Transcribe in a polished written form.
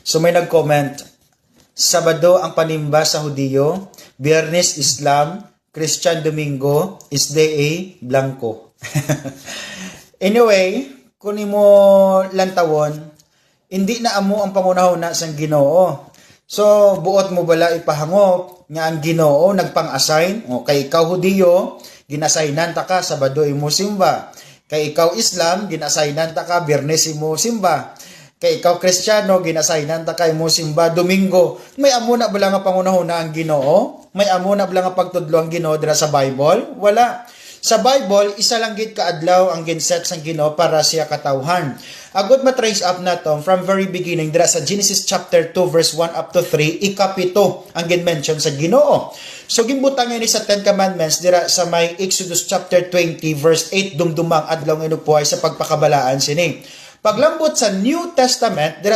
So may nag-comment, Sabado ang panimba sa Hudiyo, Biyernes Islam, Christian Domingo, Isdee Blanco. Anyway, kung mo lantawon, hindi na amo ang pangunahon na sang Ginoo. So, buot mo bala ipahangop nga ang Ginoo nagpang-assign, o kay ikaw Hudiyo, ginasaynan ta ka Sabado imo simba. Kay ikaw Islam, ginasaynan ta ka Biyernes imo simba. Kay ikaw Kristiyano, ginasaynan ta ka imo simba Domingo. May amo na bala nga pangunahon na ang Ginoo? May amo na bala nga pagtudlo ang Ginoo dira sa Bible? Wala. Sa Bible, isa lang gid ka adlaw ang ginset sang Ginoo para siya katawhan. Agud matrace up na to from very beginning dira sa Genesis chapter 2 verse 1 up to 3, ikapito ang gin-mention sa Ginoo. So gimbutang ini sa 10 commandments dira sa may Exodus chapter 20 verse 8 dumdumang adlaw nga inupuhay sa pagpakabalaan sini. Paglambot sa New Testament dira